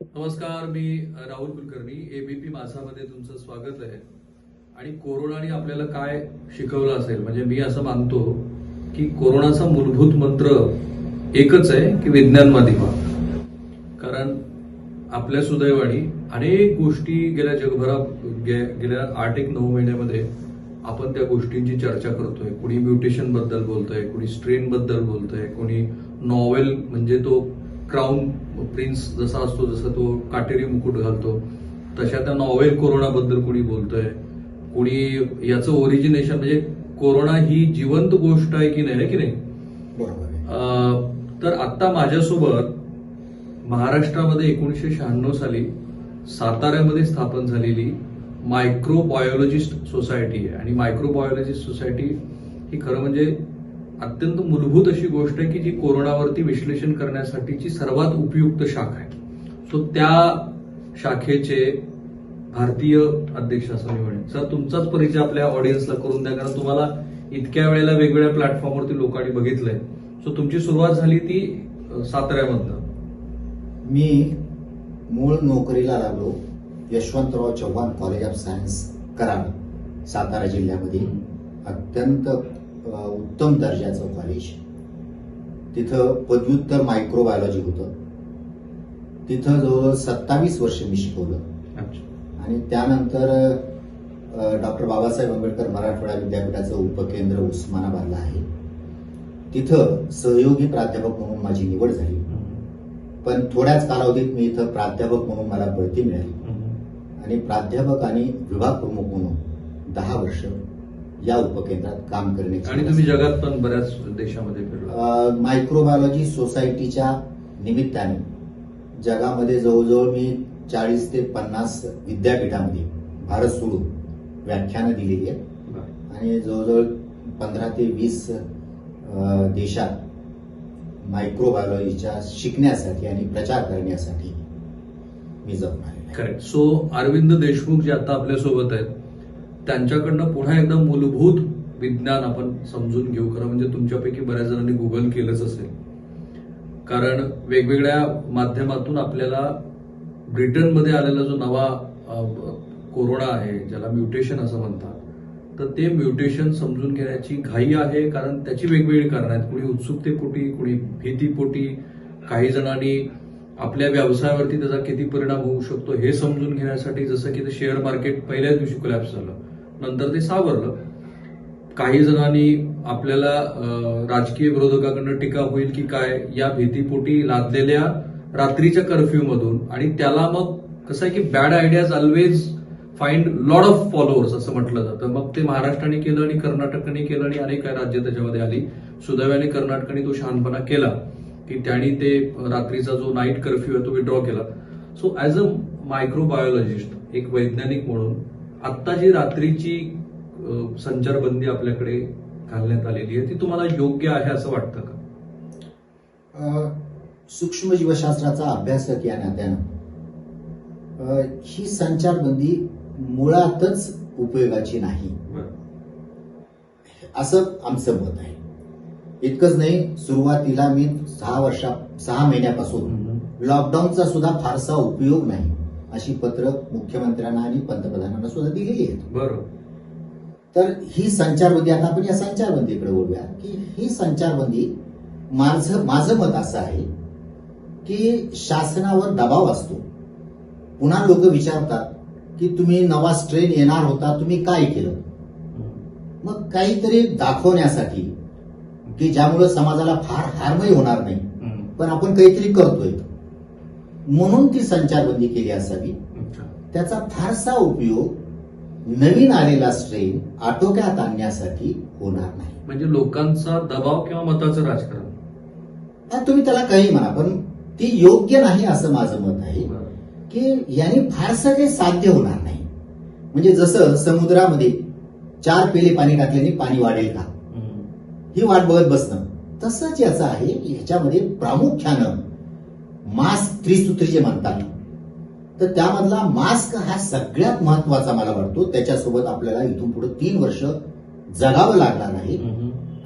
नमस्कार, मी राहुल कुलकर्णी. एबीपी माझामध्ये तुमचं स्वागत आहे. आणि कोरोनाने आपल्याला काय शिकवलं असेल, म्हणजे मी असं मानतो की कोरोनाचा मूलभूत मंत्र एकच आहे की विज्ञानवादी व्हा. कारण आपल्या सुदैवाने अनेक गोष्टी गेल्या जगभरात गेल्या 8-9 महिन्यामध्ये आपण त्या गोष्टींची चर्चा करतोय. कोणी म्युटेशन बद्दल बोलतोय, कोणी स्ट्रेन बद्दल बोलतोय, कोणी नॉवेल म्हणजे तो क्राऊन प्रिन्स जसा असतो, जसं तो काटेरी मुकुट घालतो, तशा त्या नॉवेल कोरोनाबद्दल कोणी बोलतोय, कोणी याचं ओरिजिनेशन म्हणजे कोरोना ही जिवंत गोष्ट आहे की नाही, बरोबर. तर आता माझ्यासोबत महाराष्ट्रामध्ये 1996 साली साताऱ्यामध्ये स्थापन झालेली मायक्रोबायोलॉजिस्ट सोसायटी आहे. आणि मायक्रोबायोलॉजिस्ट सोसायटी ही खरं म्हणजे अत्यंत मूलभूत अशी गोष्ट आहे की जी कोरोनावरती विश्लेषण करण्यासाठीची सर्वात उपयुक्त शाखा आहे. सो त्या शाखेचे भारतीय अध्यक्ष असं मी म्हणेन. सर, तुमचाच परिचय आपल्या ऑडियन्सला करून द्या, कारण तुम्हाला इतक्या वेळेला वेगवेगळ्या प्लॅटफॉर्मवरती लोकांनी बघितलंय. सो तुमची सुरुवात झाली ती साताऱ्यामधनं. मी मूळ नोकरीला लागलो Yashwantrao Chavan college of science Karad, Satara जिल्ह्यामध्ये. अत्यंत उत्तम दर्जाचं कॉलेज. तिथं पदव्युत्तर मायक्रोबायोलॉजी होतं. तिथं जवळ 27 वर्ष मी शिकवलं. आणि त्यानंतर डॉक्टर बाबासाहेब आंबेडकर मराठवाडा विद्यापीठाचं उपकेंद्र उस्मानाबादला आहे. तिथं सहयोगी प्राध्यापक म्हणून माझी निवड झाली. पण थोड्याच कालावधीत मी इथं प्राध्यापक म्हणून मला बढती मिळाली आणि प्राध्यापक आणि विभाग प्रमुख म्हणून 10 वर्ष या उपकेंद्रात काम करण्याची. आणि तुम्ही जगात पण बऱ्याच देशामध्ये फिरला. मायक्रोबायोलॉजी सोसायटीच्या निमित्ताने जगामध्ये जवळजवळ मी 40 ते 50 विद्यापीठामध्ये भारत सोडून व्याख्यानं दिलेली आहेत. आणि जवळजवळ 15 ते 20 देशात मायक्रोबायोलॉजीच्या शिकण्यासाठी आणि प्रचार करण्यासाठी मी जाऊन आले. करेक्ट. सो अरविंद देशमुख जे आता आपल्यासोबत आहेत, त्यांच्याकडनं पुन्हा एकदा मूलभूत विज्ञान आपण समजून घेऊ. खरं म्हणजे तुमच्यापैकी बऱ्याच जणांनी गुगल केलंच असेल, कारण वेगवेगळ्या माध्यमातून आपल्याला ब्रिटनमध्ये आलेला जो नवा कोरोना आहे, ज्याला म्युटेशन असं म्हणतात, तर ते म्युटेशन समजून घेण्याची घाई आहे. कारण त्याची वेगवेगळी कारणं आहेत. कुणी उत्सुकतेपोटी, कुणी भीतीपोटी, काही जणांनी आपल्या व्यवसायावरती त्याचा किती परिणाम होऊ शकतो हे समजून घेण्यासाठी. जसं की ते शेअर मार्केट पहिल्याच दिवशी कोलॅप्स झालं, नंतर ते सावरलं. काही जणांनी आपल्याला राजकीय विरोधकाकडनं टीका होईल की काय या भीतीपोटी लादलेल्या रात्रीच्या कर्फ्यूमधून. आणि त्याला मग कसं आहे की bad ideas always find lot of followers असं म्हटलं जातं. मग ते महाराष्ट्राने केलं आणि कर्नाटकाने केलं आणि अनेक राज्य त्याच्यामध्ये आली. सुदैवाने कर्नाटकाने तो शहाणपणा केला की त्यांनी ते रात्रीचा जो नाईट कर्फ्यू आहे तो विड्रॉ केला. सो ऍज अ मायक्रोबायोलॉजिस्ट, एक वैज्ञानिक म्हणून, आता जी रात्रीची संचारबंदी आपल्याकडे घालण्यात आलेली आहे ती तुम्हाला योग्य आहे असं वाटतं का? सूक्ष्मजीवशास्त्राचा अभ्यासक या नात्यानं ही संचारबंदी मुळातच उपयोगाची नाही असं आमचं मत आहे. इतकंच नाही, सुरुवातीला मी 6 महिन्यापासून लॉकडाऊनचा सुद्धा फारसा उपयोग नाही अशी पत्र मुख्यमंत्र्यांना आणि पंतप्रधानांना सुद्धा दिलेली आहेत. बरोबर. तर ही संचारबंदी, आता आपण या संचारबंदीकडे बोलूया की ही संचारबंदी, माझं मत असं आहे की शासनावर दबाव असतो. पुन्हा लोक विचारतात की तुम्ही नवा स्ट्रेन येणार होता, तुम्ही काय केलं? मग काहीतरी दाखवण्यासाठी की ज्यामुळे समाजाला फार हार्मही होणार नाही, पण आपण काहीतरी करतोय म्हणून ती संचारबंदी केली असावी. त्याचा फारसा उपयोग नवीन आलेला स्ट्रेन आटोक्यात आणण्यासाठी होणार नाही. म्हणजे लोकांचा दबाव किंवा मताचं राजकारण, तुम्ही त्याला काही म्हणा, पण ती योग्य नाही असं माझं मत आहे की याने फारसं काही साध्य होणार नाही. म्हणजे जसं समुद्रामध्ये 4 पेले पाणी टाकल्याने पाणी वाढेल का, ही वाट बघत बसणं, तसंच याचं आहे. ह्याच्यामध्ये प्रामुख्यानं मास्क, त्रिसूत्री जे म्हणतात, तर त्यामधला मास्क हा सगळ्यात महत्वाचा मला वाटतो. त्याच्यासोबत आपल्याला इथून पुढे 3 वर्ष जगावं लागणार आहे.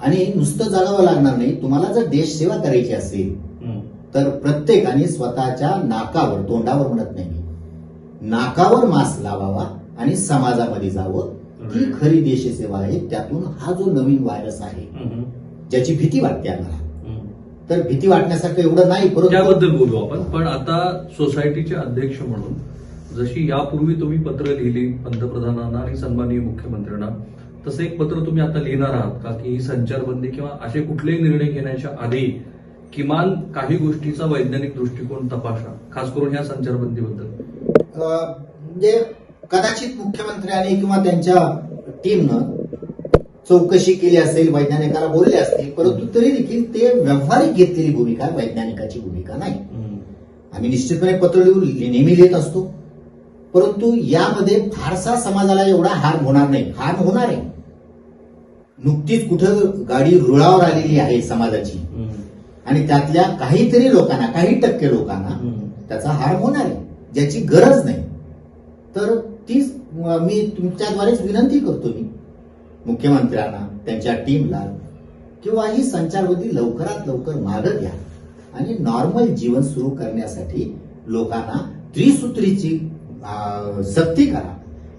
आणि नुसतं जगावं लागणार नाही, तुम्हाला जर देश सेवा करायची असेल तर प्रत्येकाने स्वतःच्या नाकावर, तोंडावर म्हणत नाही मी, नाकावर मास्क लावावा आणि समाजामध्ये जावं. ती खरी देशसेवा आहे. त्यातून हा जो नवीन व्हायरस आहे ज्याची भीती वाटते आम्हाला, तर भीती वाटण्यासारखं एवढं नाही, परंतु त्याबद्दल बोलू आपण. पण आता सोसायटीचे अध्यक्ष म्हणून जशी यापूर्वी तुम्ही पत्र लिहिली पंतप्रधानांना आणि सन्माननीय मुख्यमंत्र्यांना, तसं एक पत्र तुम्ही आता लिहिणार आहात का की ही संचारबंदी किंवा असे कुठलेही निर्णय घेण्याच्या आधी किमान काही गोष्टीचा वैज्ञानिक दृष्टिकोन तपासा, खास करून ह्या संचारबंदीबद्दल? म्हणजे कदाचित मुख्यमंत्र्यांनी किंवा त्यांच्या टीमनं चौकशी केली असेल, वैज्ञानिकाला बोलले असतील, परंतु तरी देखील ते व्यावहारिक घेतलेली भूमिका, वैज्ञानिकाची भूमिका नाही. आम्ही निश्चितपणे पत्र नेहमी लिहित असतो, परंतु यामध्ये फारसा समाजाला एवढा हार्म होणार नाही. हार्म होणार आहे, नुकतीच कुठं गाडी रुळावर आलेली आहे समाजाची, आणि त्यातल्या काहीतरी लोकांना, काही टक्के लोकांना त्याचा हार्म होणार आहे, ज्याची गरज नाही. तर तीच मी तुमच्याद्वारेच विनंती करतो मी मुख्यमंत्र्यांना, त्यांच्या टीमला, किंवा ही संचारबंदी लवकरात लवकर मागं घ्या आणि नॉर्मल जीवन सुरू करण्यासाठी लोकांना त्रिसूत्रीची सक्ती करा,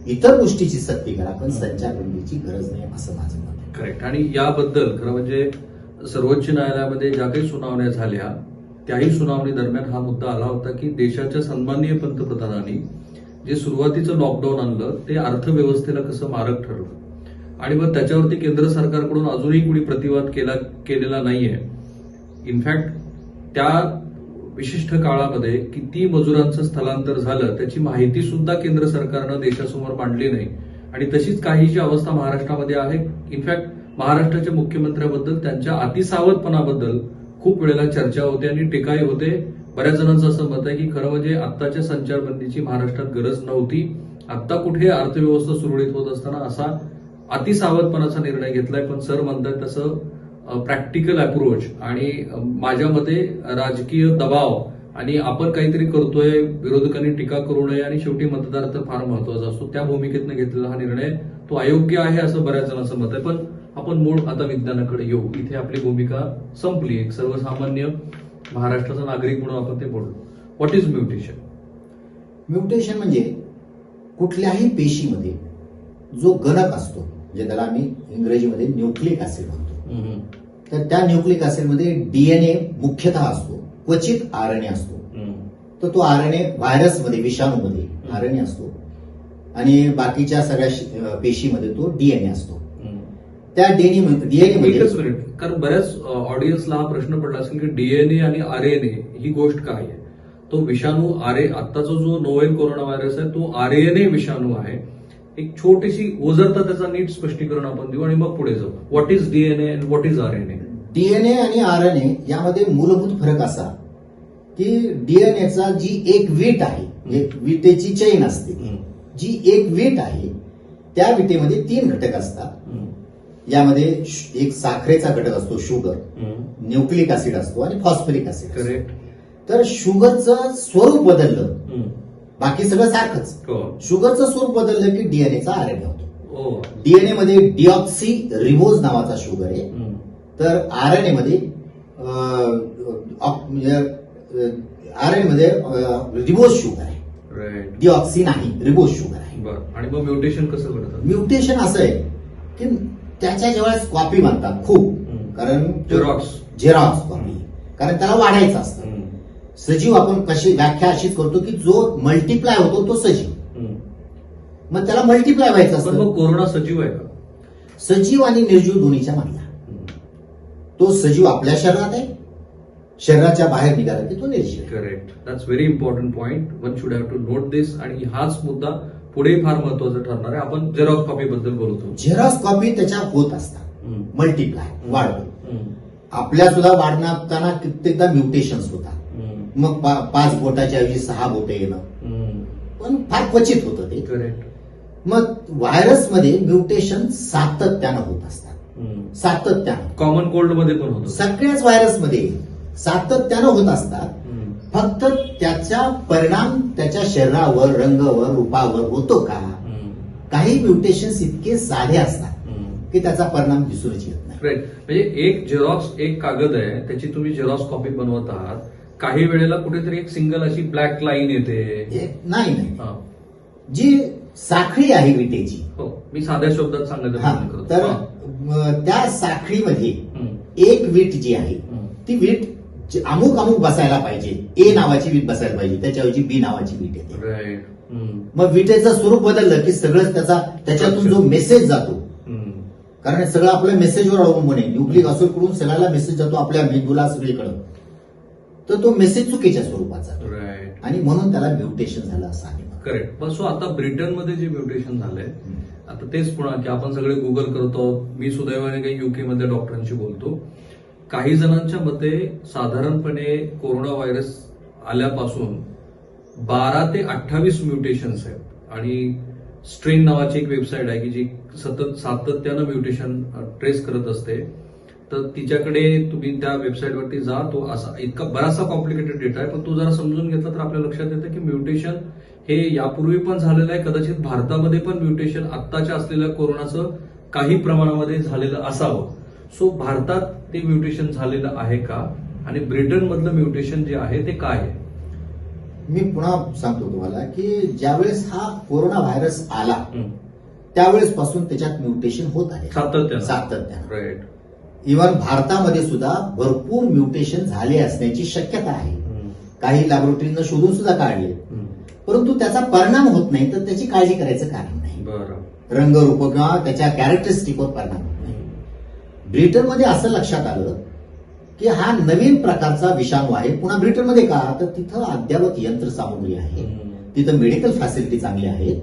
इतर गोष्टीची सक्ती करा, पण संचारबंदीची गरज नाही असं माझं मत आहे. करेक्ट. आणि याबद्दल खरं म्हणजे सर्वोच्च न्यायालयामध्ये ज्या काही सुनावण्या झाल्या त्याही सुनावणी दरम्यान हा मुद्दा आला होता की देशाच्या सन्माननीय पंतप्रधानांनी जे सुरुवातीचं लॉकडाऊन आणलं ते अर्थव्यवस्थेला कसं मारक ठरलं, आणि मग त्याच्यावरती केंद्र सरकारकडून अजूनही कुणी प्रतिवाद केलेला नाहीये. इनफॅक्ट त्या विशिष्ट काळामध्ये किती मजुरांचं स्थलांतर झालं त्याची माहिती सुद्धा केंद्र सरकारनं देशासमोर मांडली नाही, आणि तशीच काहीची अवस्था महाराष्ट्रामध्ये आहे. इनफॅक्ट महाराष्ट्राच्या मुख्यमंत्र्याबद्दल, त्यांच्या अतिसावधपणाबद्दल खूप वेळेला चर्चा होते आणि टीकाही होते. बऱ्याच जणांचं असं मत आहे की खरं म्हणजे आत्ताच्या संचारबंदीची महाराष्ट्रात गरज नव्हती. आत्ता कुठे अर्थव्यवस्था सुरळीत होत असताना असा अतिसावधपणाचा निर्णय घेतलाय. पण सर म्हणतात तसं प्रॅक्टिकल अप्रोच आणि माझ्या मते राजकीय दबाव आणि आपण काहीतरी करतोय, विरोधकांनी टीका करू नये आणि शेवटी मतदार तर फार महत्वाचा असतो, त्या भूमिकेतनं घेतलेला हा निर्णय तो अयोग्य आहे असं बऱ्याच जणांचं मत आहे. पण आपण मूळ आता विज्ञानाकडे येऊ. इथे आपली भूमिका संपली. एक सर्वसामान्य महाराष्ट्राचा नागरिक म्हणून आपण ते बोललो. What is mutation? म्युटेशन म्हणजे कुठल्याही पेशीमध्ये जो गणक असतो, म्हणजे त्याला आम्ही इंग्रजीमध्ये न्यूक्लिक ऍसिड म्हणतो, तर त्या न्यूक्लिक ऍसिडमध्ये डीएनए मुख्यतः असतो, क्वचित आरएनए असतो. तर तो आरएनए व्हायरसमध्ये, विषाणूमध्ये आरएनए असतो, आणि बाकीच्या सगळ्या पेशीमध्ये तो डीएनए असतो. त्या डीएनए एकच मिनिट, कारण बऱ्याच ऑडियन्सला हा प्रश्न पडला असेल की डीएनए आणि आरएनए ही गोष्ट काय आहे. तो विषाणू आत्ताचा जो नोवेल कोरोना व्हायरस आहे तो आरएनए विषाणू आहे. एक छोटीशी ओझरता त्याचा नीट स्पष्टीकरण आपण देऊ आणि मग पुढे जाऊ. What is DNA and what is RNA? DNA आणि आरएनए यामध्ये मूलभूत फरक असा की डीएनएचा जी एक वीट आहे, एक विटेची चेन असते, जी एक वीट आहे त्या विटेमध्ये 3 घटक असतात. यामध्ये एक साखरेचा घटक असतो, शुगर, न्यूक्लिक ऍसिड असतो आणि फॉस्फरिक ऍसिड. करेक्ट. तर शुगरचं स्वरूप बदललं, बाकी सगळं सारखंच, शुगरचं स्वरूप बदललं की डीएनएचा आरएनए होतो. डीएनए मध्ये डिऑक्सी रिबोज नावाचा शुगर आहे, तर आरएनए मध्ये रिबोज शुगर आहे, डिऑक्सी नाही, रिबोज शुगर आहे. आणि मग म्युटेशन कसं घडतं? म्युटेशन असं आहे की त्याच्या ज्यावेळेस कॉपी बनतात खूप, कारण झेरॉक्स कॉपी, कारण त्याला वाढायचं असतं. सजीव आपण कशी व्याख्या अशीच करतो की जो मल्टिप्लाय होतो तो सजीव, मग त्याला मल्टिप्लाय व्हायचं असतं. मग कोरोना सजीव आहे का? सजीव आणि निर्जीव दोन्हीच्या मधला. तो सजीव आपल्या शरीरात आहे, शरीराच्या बाहेर निघाला की तो निर्जीव. Correct. That's very important point. One should have to note this. आणि हाच मुद्दा पुढे फार महत्वाचा ठरणार आहे. आपण झेरॉक्स कॉपी बद्दल बोलतो. झेरॉक्स कॉपी त्याच्या होत असतात, मल्टिप्लाय, वाढतो. आपल्या सुद्धा वाढताना कित्येकदा म्युटेशन्स होतात. मग 5 बोटाच्या ऐवजी 6 बोटे येणं, पण फार क्वचित होतं ते. करेक्ट. मग व्हायरसमध्ये म्युटेशन सातत्यानं होत असतात, सातत्यानं. कॉमन कोल्ड मध्ये पण होतं. सगळ्याच व्हायरसमध्ये सातत्यानं होत असतात. फक्त त्याचा परिणाम त्याच्या शरीरावर, रंगावर, रूपावर होतो का? काही म्युटेशन्स इतके साधे असतात की त्याचा परिणाम दिसूनच येत नाही. राईट. म्हणजे एक झेरॉक्स, एक कागद आहे, त्याची तुम्ही झेरॉक्स कॉपी बनवत आहात. काही वेळेला कुठेतरी एक सिंगल अशी ब्लॅक लाईन येते. नाही हा. जी साखळी आहे विटेची, हो, मी साध्या शब्दात सांगायचा हा, प्रयत्न करतो. तर हा. त्या साखळीमध्ये हम्म. एक वीट जी आहे हम्म. ती वीट अमुक अमुक बसायला पाहिजे, ए नावाची वीट बसायला पाहिजे, त्याच्याऐवजी बी नावाची वीट येते. राईट. हम्म. मग विटेचं स्वरूप बदललं की सगळं त्याच्यातून जो मेसेज जातो, हम्म. कारण हे सगळं आपल्या मेसेजवर अवलंबून आहे. न्यूक्लिक कडून सगळ्याला मेसेज जातो आपल्या मेंदूला सगळीकडं, तर तो मेसेज चुकीच्या स्वरूपात जातो राईट. आणि म्हणून त्याला म्युटेशन झालं असं आहे. करेक्ट. पण सो आता ब्रिटनमध्ये जे म्युटेशन झालंय, आता तेच पुन्हा की आपण सगळे गुगल करतो. मी सुदैवाने काही युके मध्ये डॉक्टरांशी बोलतो. काही जणांच्या मते साधारणपणे कोरोना व्हायरस आल्यापासून 12 ते 28 म्युटेशन्स आहेत आणि स्ट्रेन नावाची एक वेबसाईट आहे की जी सातत्यानं म्युटेशन ट्रेस करत असते. तर तिच्याकडे तुम्ही त्या वेबसाईटवरती जा. तो असा इतका बराचसा कॉम्प्लिकेटेड डेटा आहे, पण तो जरा समजून घेतला तर आपल्या लक्षात येतं की म्युटेशन हे यापूर्वी पण झालेलं आहे. कदाचित भारतामध्ये पण म्युटेशन आत्ताच्या असलेल्या कोरोनाचं काही प्रमाणामध्ये झालेलं असावं. सो भारतात ते म्युटेशन झालेलं आहे का, आणि ब्रिटनमधलं म्युटेशन जे आहे ते काय आहे? मी पुन्हा सांगतो तुम्हाला की ज्यावेळेस हा कोरोना व्हायरस आला हम्म. त्यावेळेस पासून त्याच्यात म्युटेशन होत आहे सातत्यानं. राईट. इव्हन भारतामध्ये सुद्धा भरपूर म्युटेशन झाले असण्याची शक्यता आहे. काही लॅबोरेटरीनं शोधून सुद्धा काढले, परंतु त्याचा परिणाम होत नाही, तर त्याची काळजी करायचं कारण नाही. बरं. रंगरूप किंवा त्याच्या कॅरेक्टरिस्टिकवर परिणाम होत नाही. ब्रिटनमध्ये असं लक्षात आलं की हा नवीन प्रकारचा विषाणू आहे. पुन्हा ब्रिटनमध्ये का, तर तिथं अद्ययावत यंत्रसामुग्री आहे, तिथं मेडिकल फॅसिलिटी चांगली आहेत.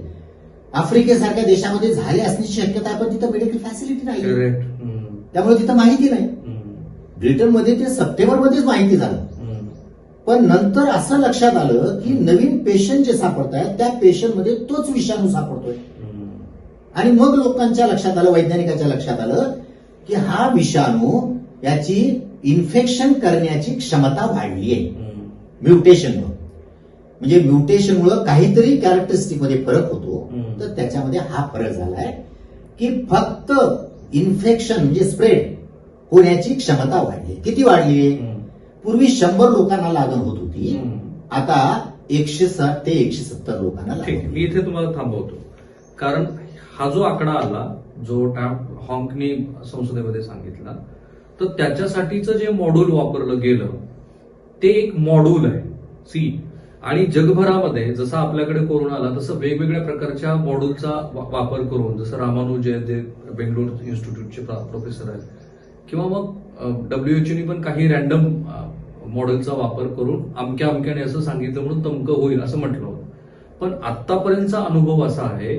आफ्रिकेसारख्या देशामध्ये झाले असण्याची शक्यता आहे, पण तिथं मेडिकल फॅसिलिटी नाही, करेक्ट. त्यामुळे तिथं माहिती नाही. ब्रिटनमध्ये ते सप्टेंबरमध्येच माहिती झालं, पण नंतर असं लक्षात आलं की नवीन पेशंट जे सापडत आहेत त्या पेशंटमध्ये तोच विषाणू सापडतोय. आणि मग लोकांच्या लक्षात आलं, वैज्ञानिकांच्या लक्षात आलं की हा विषाणू याची इन्फेक्शन करण्याची क्षमता वाढली आहे म्युटेशनमुळे. म्हणजे म्युटेशनमुळे काहीतरी कॅरेक्टरिस्टिक मध्ये फरक होतो, तर त्याच्यामध्ये हा फरक झालाय की फक्त इन्फेक्शन म्हणजे स्प्रेड होण्याची क्षमता वाढली. किती वाढली? पूर्वी 100 लोकांना लागण होत होती, आता 160 ते 170 लोकांना लागण. ठीक, मी इथे तुम्हाला थांबवतो. कारण हा जो आकडा आला, जो हॉंकनी संसदेमध्ये सांगितला, तर त्याच्यासाठीचं जे मॉड्यूल वापरलं गेलं ते एक मॉड्यूल आहे सी. आणि जगभरामध्ये जसं आपल्याकडे कोरोना आला तसं वेगवेगळ्या प्रकारच्या मॉड्यूलचा वापर करून, जसं रामानुजन जे बेंगलोर इन्स्टिट्यूटचे प्रोफेसर आहेत, किंवा मग WHO पण काही रॅन्डम मॉडेलचा वापर करून अमक्या अमक्याने असं सांगितलं म्हणून तमकं होईल असं म्हटलं होतं. पण आतापर्यंतचा अनुभव असा आहे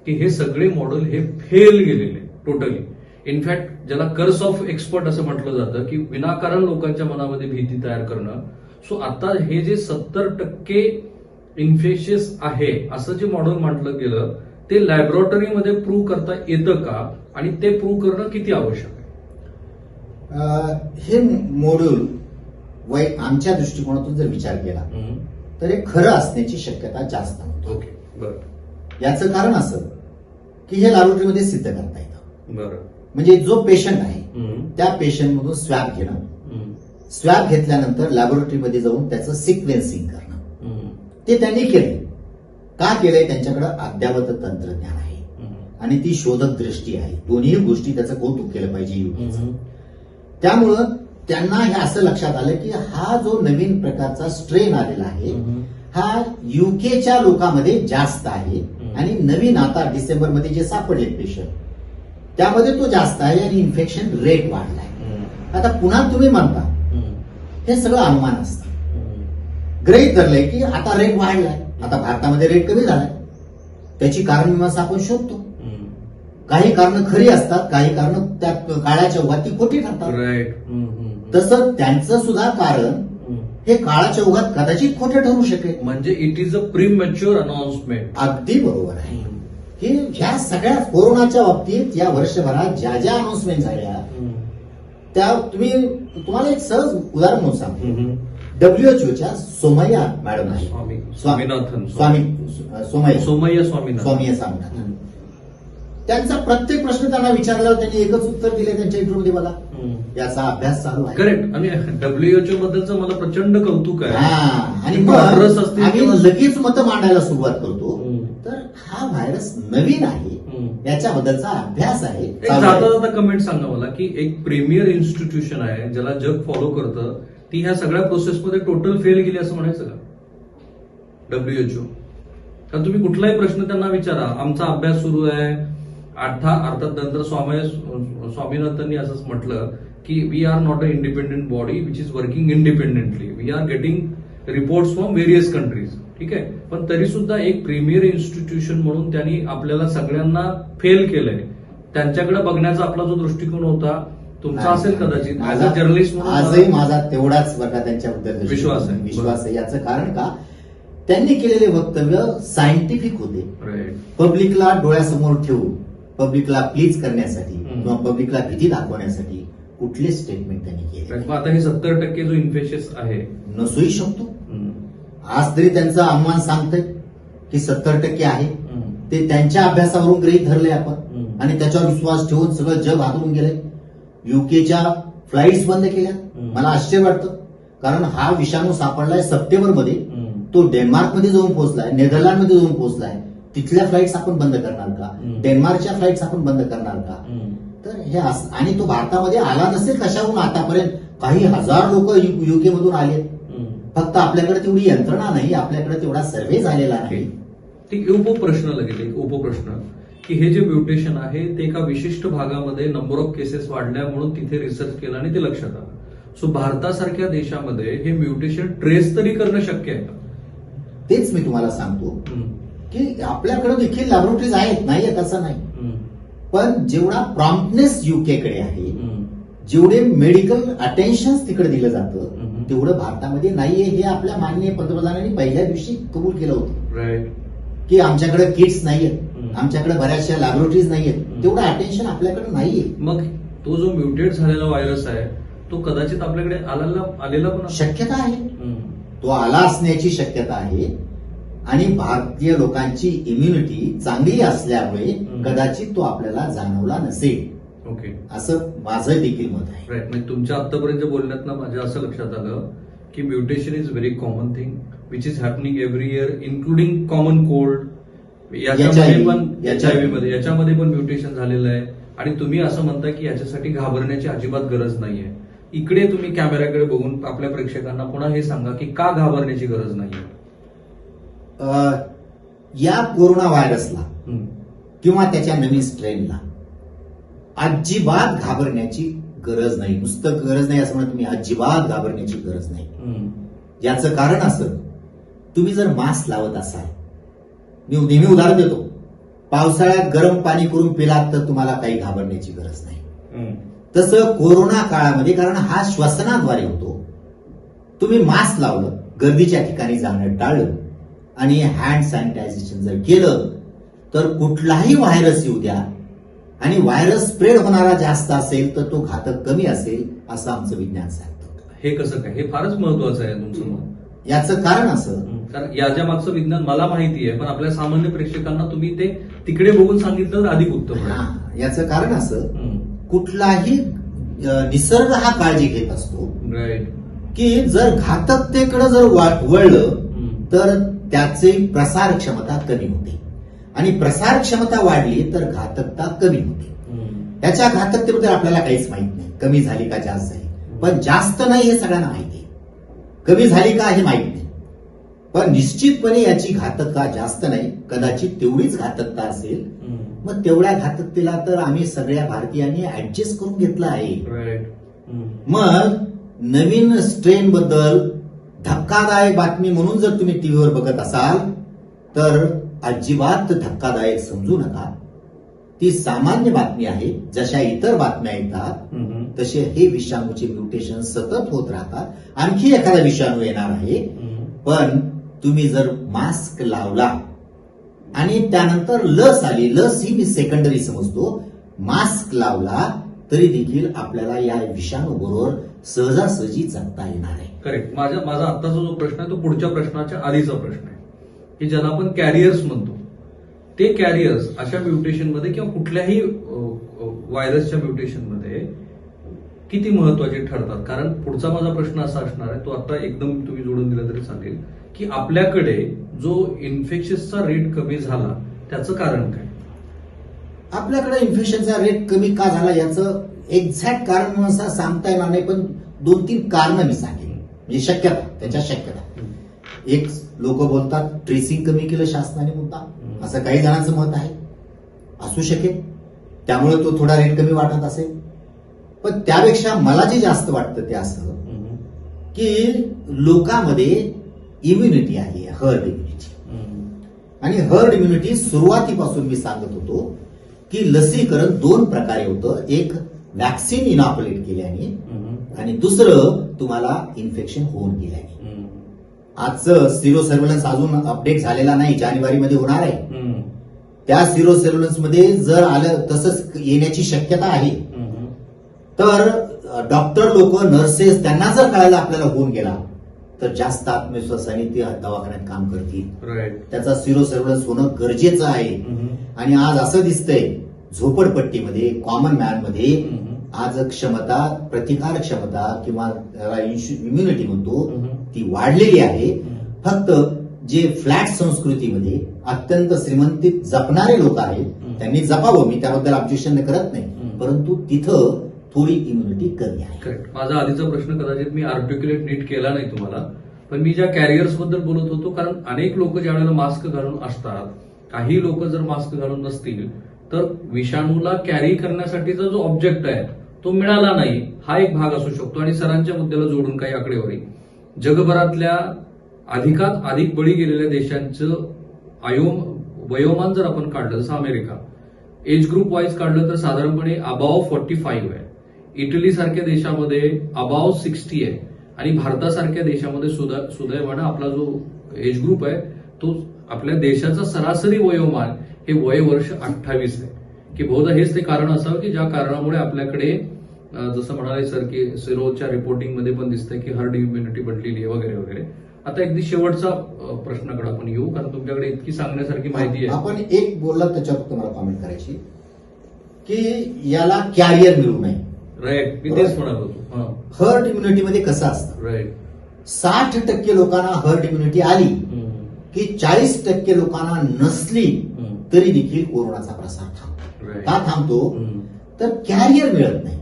की हे सगळे मॉडेल हे फेल गेलेले टोटली. इनफॅक्ट ज्याला कर्स ऑफ एक्सपर्ट असं म्हटलं जातं की विनाकारण लोकांच्या मनामध्ये भीती तयार करणं. सो आता हे जे 70% इन्फेक्शियस आहे असं जे मॉडेल म्हटलं गेलं ते लॅबोरेटरीमध्ये प्रूव्ह करता येतं का, आणि ते प्रूव्ह करणं किती आवश्यक आहे? हे मॉड्यूल आमच्या दृष्टिकोनातून जर विचार केला तर हे खरं असण्याची शक्यता जास्त नव्हती. ओके, बरं. याचं कारण असं की हे लॅबोरेटरीमध्ये सिद्ध करता येतं. बरं. म्हणजे जो पेशंट आहे त्या पेशंटमधून स्वॅब घेणं, स्वॅब घेतल्यानंतर लॅबोरेटरीमध्ये जाऊन त्याचं सिक्वेन्सिंग करणं, ते त्यांनी केलंय. का केलंय? त्यांच्याकडे अद्ययावत तंत्रज्ञान आहे आणि ती शोधक दृष्टी आहे. दोन्ही गोष्टी त्याचं कौतुक केलं पाहिजे. त्यामुळं त्यांना हे असं लक्षात आलं की हा जो नवीन प्रकारचा स्ट्रेन आलेला आहे हा युकेच्या लोकांमध्ये जास्त आहे, आणि नवीन आता डिसेंबरमध्ये जे सापडले पेशंट त्यामध्ये तो जास्त आहे आणि इन्फेक्शन रेट वाढलाय. आता पुन्हा तुम्ही म्हणता हे सगळं अनुमान असतं. गृहीत धरलंय की आता रेट वाढलाय, आता भारतामध्ये रेट कमी झालाय, त्याची कारणमीमांसा आपण शोधतो. काही कारण खरी असतात, काही कारण त्या काळाच्या ओघात ती खोटी ठरतात. राईट. तसं त्यांचं सुद्धा कारण हे काळाच्या ओघात कदाचित खोटे ठरू शकेल. म्हणजे it is a premature announcement. अगदी बरोबर आहे की ह्या सगळ्या कोरोनाच्या बाबतीत या वर्षभरात ज्या ज्या अनाउन्समेंट झाल्या त्या तुम्हाला एक सहज उदाहरण म्हणून सांगतो. WHOच्या सोमय्या मॅडम आहे, स्वामीनाथन. सोमय्या स्वामीनाथन. स्वामीनाथन, त्यांचा प्रत्येक प्रश्न त्यांना विचारल्यावर त्यांनी एकच उत्तर दिले त्यांच्या इंटरव्ह्यूमध्ये मला, याचा अभ्यास चालू आहे. करेक्ट. आणि WHO बद्दलचं मला प्रचंड कौतुक आहे. आणि किंवा मग रस असतील आम्ही किंवा- लगेच मतं मांडायला सुरुवात करतो. हम्म. तर हा व्हायरस नवीन आहे, याच्याबद्दलचा अभ्यास आहे. एक जाता जाता कमेंट सांगा मला की एक प्रीमियर इन्स्टिट्यूशन आहे ज्याला जग फॉलो करतं, ती ह्या सगळ्या प्रोसेसमध्ये टोटल फेल गेली असं म्हणायचं का WHO? कारण तुम्ही कुठलाही प्रश्न त्यांना विचारा, आमचा अभ्यास सुरू आहे. अर्थात नंतर स्वामीनाथननी असंच म्हटलं की we are not a independent body which is working independently, we are getting reports from various countries. ठीक आहे, पण तरी सुद्धा एक प्रीमियर इन्स्टिट्यूशन म्हणून त्यांनी आपल्याला सगळ्यांना फेल केलंय. त्यांच्याकडे बघण्याचा आपला जो दृष्टिकोन होता तुमचा असेल कदाचित ऍज अ जर्नलिस्ट म्हणून आजही माझा तेवढाच बघा त्यांच्याबद्दल विश्वास आहे. विश्वास आहे. याचं कारण का, त्यांनी केलेले वक्तव्य सायंटिफिक होते. राईट. पब्लिकला डोळ्यासमोर ठेवून पब्लिकला प्लीज करण्यासाठी हम्म. किंवा पब्लिकला भीती दाखवण्यासाठी कुठले स्टेटमेंट त्यांनी केले मग आता हे 70% जो इन्फेक्शियस आहे, नसूही शकतो. हम्म, आज तरी त्यांचा अनुमान सांगतंय की 70% आहे. हम्म, ते त्यांच्या अभ्यासावरून गृहीत धरले आपण हम्म. आणि त्याच्यावर विश्वास ठेवून सगळं जग हातून गेलंय. युकेच्या फ्लाईट्स बंद केल्या. हम्म. मला आश्चर्य वाटतं, कारण हा विषाणू सापडलाय सप्टेंबरमध्ये, हम्म. तो डेन्मार्कमध्ये जाऊन पोहोचलाय, नेदरलँडमध्ये जाऊन पोहोचलाय. तिथल्या फ्लाईट्स आपण बंद करणार का? हम्म. डेन्मार्कच्या फ्लाईट्स आपण बंद करणार का? हम्म. तर हे आणि तो भारतामध्ये आला नसेल कशाहून आतापर्यंत. काही हजार लोक युके मधून आले. हम्म. फक्त आपल्याकडे तेवढी यंत्रणा नाही, आपल्याकडे तेवढा सर्व्हे झालेला नाही. ठीक. उपप्रश्न लगेच एक उपप्रश्न की हे जे म्युटेशन आहे ते एका विशिष्ट भागामध्ये नंबर ऑफ केसेस वाढल्या म्हणून तिथे रिसर्च केला आणि ते लक्षात आलं. सो भारतासारख्या देशामध्ये हे म्युटेशन ट्रेस तरी करणं शक्य आहे का? तेच मी तुम्हाला सांगतो हम्म, की आपल्याकडे देखील लॅबोरेटरीज आहेत, नाही आहेत असं नाही. हम्म, पण जेवढा प्रॉम्प्टनेस युकेकडे आहे, हम्म. जेवढे मेडिकल अटेन्शन तिकडे दिलं जातं, हम्म. तेवढं भारतामध्ये नाहीये. हे आपल्या माननीय पंतप्रधानांनी पहिल्या दिवशी कबूल केलं होतं राईट. की आमच्याकडे किट्स नाहीयेत, हम्म. आमच्याकडे बऱ्याचशा लॅबोरेटरीज नाहीयेत. हम्म. तेवढं अटेन्शन आपल्याकडे नाहीये. मग तो जो म्युटेट झालेला व्हायरस आहे तो कदाचित आपल्याकडे आलेला पण असेल. शक्यता आहे, हम्म, तो आला असण्याची शक्यता आहे. आणि भारतीय लोकांची इम्युनिटी चांगली असल्यामुळे कदाचित तो आपल्याला जाणवला नसेल, ओके. असं माझं देखील मत आहे. राईट. म्हणजे तुमच्या आतापर्यंत बोलण्यात माझ्या असं लक्षात आलं की mutation is very common thing which is happening every year including common cold. याच्यामध्ये पण HIV मध्ये याच्यामध्ये पण म्युटेशन झालेलं आहे. आणि तुम्ही असं म्हणता की याच्यासाठी घाबरण्याची अजिबात गरज नाहीये. इकडे तुम्ही कॅमेऱ्याकडे बघून आपल्या प्रेक्षकांना पुन्हा हे सांगा की का घाबरण्याची गरज नाहीये. या कोरोना व्हायरसला हम्म, किंवा त्याच्या नवीन स्ट्रेनला अजिबात घाबरण्याची गरज नाही. नुसतं गरज नाही असं म्हणत मी, अजिबात घाबरण्याची गरज नाही. हम्म, याचं कारण असं, तुम्ही जर मास्क लावत असाल, मी नेहमी उदाहरण देतो, पावसाळ्यात गरम पाणी करून पिलात तर तुम्हाला काही घाबरण्याची गरज नाही. हम्म, तसं कोरोना काळामध्ये, कारण हा श्वसनाद्वारे होतो, तुम्ही मास्क लावलं, गर्दीच्या ठिकाणी जाणं टाळलं आणि हँड सॅनिटायझेशन जर केलं तर कुठलाही व्हायरस येऊ द्या आणि व्हायरस स्प्रेड होणारा जास्त असेल तर तो घातक कमी असेल, असं आमचं विज्ञान सांगतं. हे कसं काय? हे फारच महत्वाचं आहे तुमचं मत. याचं कारण असं, कारण याच्या मागचं विज्ञान मला माहिती आहे, पण आपल्या सामान्य प्रेक्षकांना तुम्ही ते तिकडे बघून सांगितलं तर अधिक उत्तम आहे. याचं कारण असं, हम्म, कुठलाही निसर्ग हा काळजी घेत असतो राईट. की जर घातकतेकडे जर वळलं हम्म, तर त्याची प्रसार क्षमता कमी होते आणि प्रसार क्षमता वाढली तर घातकता कमी होते. हम्म, याच्या घातकतेबद्दल आपल्याला काहीच माहित नाही, कमी झाली का जास्त झाली. पण जास्त नाही हे सगळ्यांना माहिती आहे, कमी झाली का हे माहित नाही. पण निश्चितपणे याची घातकता जास्त नाही, कदाचित तेवढीच घातकता असेल. हम्म, मग तेवढ्या घातकतेला तर आम्ही सगळ्या भारतीयांनी ऍडजस्ट करून घेतलं आहे. राईट. हम्म, मग नवीन स्ट्रेन बद्दल धक्कादायक बातमी म्हणून जर तुम्ही टीव्हीवर बघत असाल तर अजिबात धक्कादायक समजू नका. ती सामान्य बातमी आहे. जशा इतर बातम्या येतात हम्म, तसे हे विषाणूचे म्युटेशन सतत होत राहतात. आणखी एखादा विषाणू येणार आहे. हम्म, पण तुम्ही जर मास्क लावला आणि त्यानंतर लस आली, लस ही मी सेकंडरी समजतो, मास्क लावला तरी देखील आपल्याला या विषाणू बरोबर सहजासहजी जगता येणार आहे. करेक्ट. माझा आत्ताचा जो प्रश्न आहे तो पुढच्या प्रश्नाच्या आधीचा प्रश्न आहे की ज्याला आपण कॅरियर्स म्हणतो. ते कॅरियर्स अशा म्युटेशनमध्ये किंवा कुठल्याही व्हायरसच्या म्युटेशनमध्ये किती महत्वाचे ठरतात? कारण पुढचा माझा प्रश्न असा असणार आहे, तो आता एकदम तुम्ही जोडून दिला तरी चालेल, की आपल्याकडे जो इन्फेक्शसचा रेट कमी झाला त्याचं कारण काय? आपल्याकडे इन्फेक्शनचा रेट कमी का झाला याचं एक्झॅक्ट कारण म्हणून असं सांगता येणार नाही, पण 2-3 कारणं मी सांगेन, म्हणजे शक्यता, त्याच्या शक्यता. एक, लोक बोलतात ट्रेसिंग कमी केलं शासनाने मुद्दा, असं काही जणांचं मत आहे, असू शकेल, त्यामुळे तो थोडा रेट कमी वाटत असेल. पण त्यापेक्षा मला जे जास्त वाटतं ते असं की लोकांमध्ये इम्युनिटी आहे, हर्ड इम्युनिटी. आणि हर्ड इम्युनिटी सुरुवातीपासून मी सांगत होतो की लसीकरण 2 प्रकारे होतं, एक वॅक्सिन इनॉक्युलेट केल्याने आणि दुसरं तुम्हाला इन्फेक्शन होऊन गेल्याने. आजचं सिरो सर्व्हेलन्स अजून अपडेट झालेला नाही, जानेवारीमध्ये होणार आहे. त्या सिरो सर्व्हेलन्स मध्ये जर आलं तसंच येण्याची शक्यता आहे, तर डॉक्टर लोक, नर्सेस, त्यांना जर कळायला आपल्याला होऊन गेला तर जास्त आत्मविश्वासाने ते दवाखान्यात काम करतील. त्याचा सिरो सर्व्हेलन्स होणं गरजेचं आहे. आणि आज असं दिसतंय झोपडपट्टीमध्ये, कॉमन मॅनमध्ये आज क्षमता, प्रतिकार क्षमता किंवा इम्युनिटी म्हणतो ती वाढलेली आहे. फक्त जे फ्लॅट संस्कृतीमध्ये अत्यंत श्रीमंतीत जपणारे लोक आहेत त्यांनी जपावं, मी त्याबद्दल ऑब्जेक्शन करत नाही, परंतु तिथं थोडी इम्युनिटी कमी आहे. करेक्ट. माझा आधीचा प्रश्न कदाचित मी आर्टिक्युलेट नीट केला नाही तुम्हाला, पण मी ज्या कॅरियर्स बद्दल बोलत होतो, कारण अनेक लोक ज्या वेळेला मास्क घालून असतात, काही लोक जर मास्क घालून नसतील तर विषाणूला कॅरी करण्यासाठीचा जो ऑब्जेक्ट आहे तो मिळाला नाही, हा एक भाग असू शकतो. आणि सरांच्या मुद्द्याला जोडून काही आकडेवारी, जगभरातल्या अधिकात अधिक बळी गेलेल्या देशांचं वयोमान जर आपण काढलं, जसं अमेरिका एज ग्रुप वाईज काढलं तर साधारणपणे अबाव 45 आहे. इटली सारख्या देशामध्ये अबाव 60 आहे. आणि भारतासारख्या देशामध्ये सुदैवानं आपला जो एज ग्रुप आहे तो, आपल्या देशाचं सरासरी वयोमान हे वर्ष 28 आहे. की बहुधा हेच ते कारण असावं की ज्या कारणामुळे आपल्याकडे जसं म्हणाले सर की सिरोच्या रिपोर्टिंगमध्ये पण दिसतंय की हर्ड इम्युनिटी बनलेली आहे वगैरे वगैरे. आता अगदी शेवटचा प्रश्नाकडे आपण येऊ, कारण तुमच्याकडे इतकी सांगण्यासारखी माहिती आहे. आपण एक बोलला त्याच्यावर तुम्हाला कॉमेंट करायची की याला कॅरियर मिळू नये. राईट, मी तेच म्हणत होतो. हर्ड इम्युनिटीमध्ये कसं असतं, राईट, 60% लोकांना हर्ड इम्युनिटी आली की 40% लोकांना नसली तरी देखील कोरोनाचा प्रसार थांबतो. का थांबतो, तर कॅरियर मिळत नाही.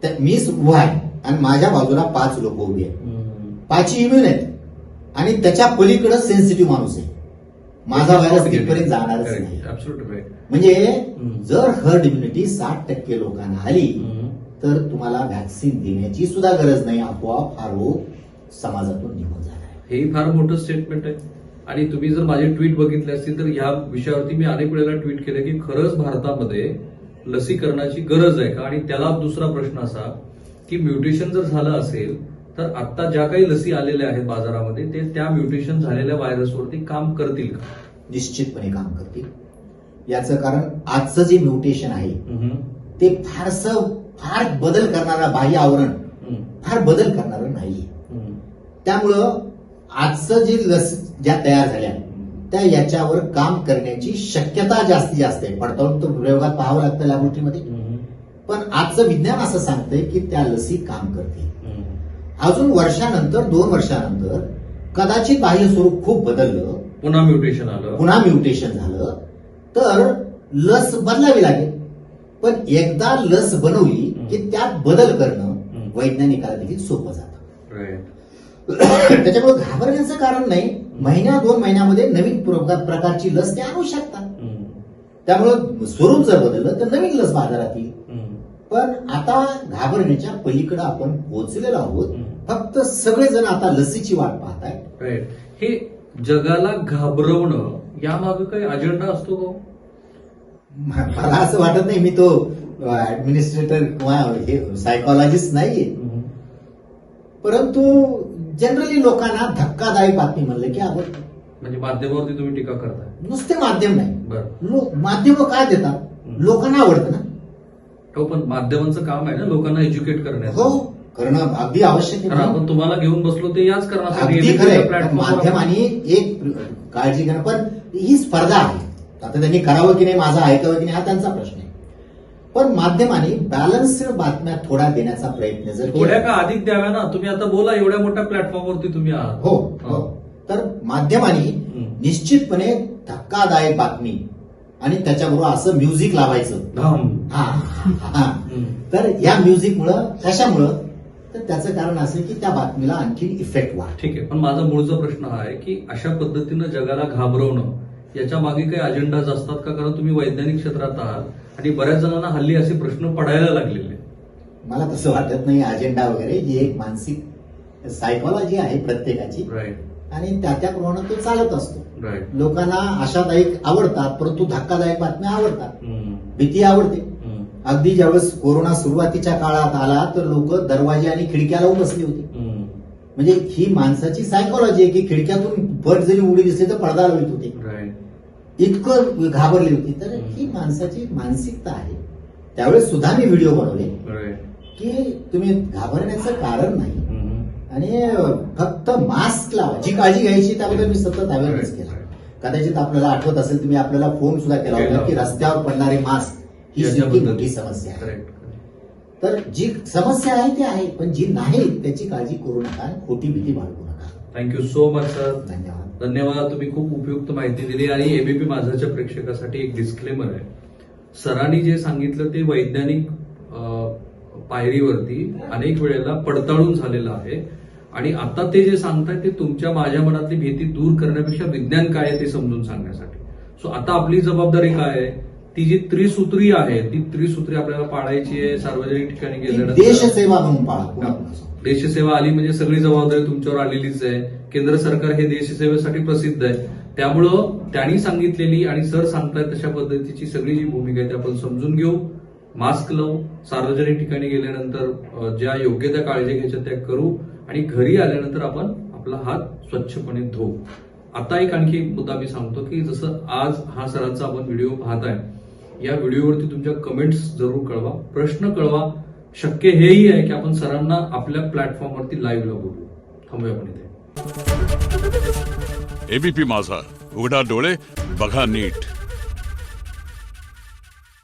तर मी उभा आहे आणि माझ्या बाजूला 5 लोक उभी आहेत, 5 इम्युन आहेत आणि त्याच्या पलीकडे सेन्सिटिव्ह माणूस आहे, माझा व्हायरस तिथपर्यंत जाणारच नाही. म्हणजे जर हर्ड इम्युनिटी 60% लोकांना आली तर तुम्हाला व्हॅक्सिन देण्याची सुद्धा गरज नाही, आपोआप हा रोग समाजातून निघून जाणार. हे फार मोठं स्टेटमेंट आहे. आणि तुम्ही जर माझे ट्विट बघितले असतील तर ह्या विषयावरती मी अनेक वेळेला ट्विट केलं की खरंच भारतामध्ये लसीकरणाची गरज आहे का. आणि त्याला दुसरा प्रश्न असा की म्युटेशन जर झालं असेल तर आता ज्या काही लसी आलेल्या आहेत बाजारामध्ये ते त्या म्युटेशन झालेल्या व्हायरसवरती काम करतील का? निश्चितपणे काम करतील. याचं कारण आजचं जे म्युटेशन आहे ते फार बदल करणारं बाह्य आवरण फार बदल करणारं नाहीये. त्यामुळं आजचं जे लस ज्या तयार झाल्या त्या याच्यावर काम करण्याची शक्यता जास्तीत जास्त आहे. पडताळून तर प्रयोगात पाहावं लागतं लॅबोरेटरीमध्ये, पण आजचं विज्ञान असं सांगतंय की त्या लसी काम करतील. अजून वर्षानंतर 2 वर्षानंतर कदाचित बाह्य स्वरूप खूप बदललं, पुन्हा म्युटेशन झालं तर लस बदलावी लागेल. पण एकदा लस बनवली की त्यात बदल करणं वैज्ञानिकाला देखील सोपं जातं. त्याच्यामुळे घाबरण्याचं कारण नाही. 1-2 महिन्यामध्ये नवीन प्रकारची लस ते आणू शकतात. त्यामुळे स्वरूप जर बदललं तर नवीन लस बाजारात येईल. पण आता घाबरण्याच्या पलीकडे आपण पोहोचलेलो आहोत. फक्त सगळेजण आता लसीची वाट पाहत आहेत. राईट. हे जगाला घाबरवणं यामागे काही अजेंडा असतो का? मला असं वाटत नाही. मी तो ऍडमिनिस्ट्रेटर किंवा सायकॉलॉजिस्ट नाहीये, परंतु जनरली लोकांना धक्कादायक बातमी म्हणलं की आवडतं. म्हणजे माध्यमावरती तुम्ही टीका करताय? नुसते माध्यम नाही, बरं. माध्यम काय देतात, लोकांना आवडतं ना. हो, पण माध्यमांचं काम आहे ना लोकांना एज्युकेट करण्याचं. हो, करणं अगदी आवश्यक आहे. आपण तुम्हाला घेऊन बसलो ते याच अगदी खरं आहे. माध्यमाने एक काळजी घेणं, पण ही स्पर्धा आहे. आता त्यांनी करावं की नाही, माझं ऐकावं की नाही, हा त्यांचा प्रश्न आहे. पण माध्यमांनी बॅलन्स्ड बातम्या थोडा देण्याचा प्रयत्न जर थोड्या केला, का अधिक द्याव्या ना. तुम्ही आता बोला, एवढ्या मोठ्या प्लॅटफॉर्मवरती तुम्ही आहात. हो, तर माध्यमांनी निश्चितपणे धक्कादायक बातमी आणि त्याच्याबरोबर असं म्युझिक लावायचं. धाम. हा. तर या म्युझिकमुळं कशामुळं, तर त्याचं कारण असं की त्या बातमीला आणखी इफेक्ट वाढ. ठीक आहे, पण माझा मूळचा प्रश्न हा आहे की अशा पद्धतीनं जगाला घाबरवणं याच्या मागे काही अजेंडाज असतात का? कारण तुम्ही वैज्ञानिक क्षेत्रात आहात आणि बऱ्याच जणांना हल्ली असे प्रश्न पडायला लागलेले. मला तसं वाटत नाही अजेंडा वगैरे, जी एक मानसिक सायकोलॉजी आहे प्रत्येकाची राईट आणि त्याप्रमाणे तो चालत असतो. राईट. लोकांना आशादायक आवडतात, परंतु धक्कादायक बातम्या आवडतात, भीती आवडते. अगदी ज्यावेळेस कोरोना सुरुवातीच्या काळात आला तर लोक दरवाजे आणि खिडक्या लावून बसली होती. म्हणजे ही माणसाची सायकोलॉजी आहे की खिडक्यातून बट जरी उडी दिसली तर पडदा लावित होते, इतकं घाबरली होती. तर ही माणसाची मानसिकता आहे. त्यावेळेस सुद्धा मी व्हिडिओ बनवले की तुम्ही घाबरण्याचं कारण नाही आणि फक्त मास्क लावा, जी काळजी घ्यायची त्याबद्दल मी सतत अवेअरनेस केला. कदाचित आपल्याला आठवत असेल, तुम्ही आपल्याला फोन सुद्धा केला होता की रस्त्यावर पडणारे मास्क ही सुद्धा मोठी समस्या आहे. तर जी समस्या आहे ती आहे, पण जी नाही त्याची काळजी करू नका, खोटी भीती बाळगू नका. Thank you so much sir. धन्यवाद. धन्यवाद. तुम्ही खूप उपयुक्त माहिती दिली. आणि एबीपी माझाच्या प्रेक्षकासाठी एक डिस्क्लेमर आहे. सरांनी जे सांगितलं ते वैज्ञानिक पायरीवरती अनेक वेळेला पडताळून झालेलं आहे आणि आता ते जे सांगताय ते तुमच्या माझ्या मनातली भीती दूर करण्यापेक्षा विज्ञान काय आहे ते समजून सांगण्यासाठी. सो आता आपली जबाबदारी काय आहे, ती जी त्रिसूत्री आहे ती त्रिसूत्री आपल्याला पाळायची आहे. सार्वजनिक ठिकाणी गेल्यानंतर देशसेवा म्हणून पाळा. देशसेवा आली म्हणजे सगळी जबाबदारी तुमच्यावर आलेलीच आहे. केंद्र सरकार हे देशसेवेसाठी प्रसिद्ध आहे. त्यामुळं त्यांनी सांगितलेली आणि सर सांगतायत तशा पद्धतीची सगळी जी भूमिका आहे ती आपण समजून घेऊ. मास्क लावू, सार्वजनिक ठिकाणी गेल्यानंतर ज्या योग्य त्या काळजी घ्यायच्या त्या करू आणि घरी आल्यानंतर आपण आपला हात स्वच्छपणे धुवू. आता एक आणखी एक मुद्दा मी सांगतो की जसं आज हा सरांचा आपण व्हिडिओ पाहताय, या व्हिडिओवरती तुमच्या कमेंट्स जरूर कळवा, प्रश्न कळवा. शक्य हेही आहे की आपण सरांना आपल्या प्लॅटफॉर्मवरती लाईव्हला बोलू. थांबूया आपण इथे. एबीपी माझा, उघडा डोळे बघा नीट.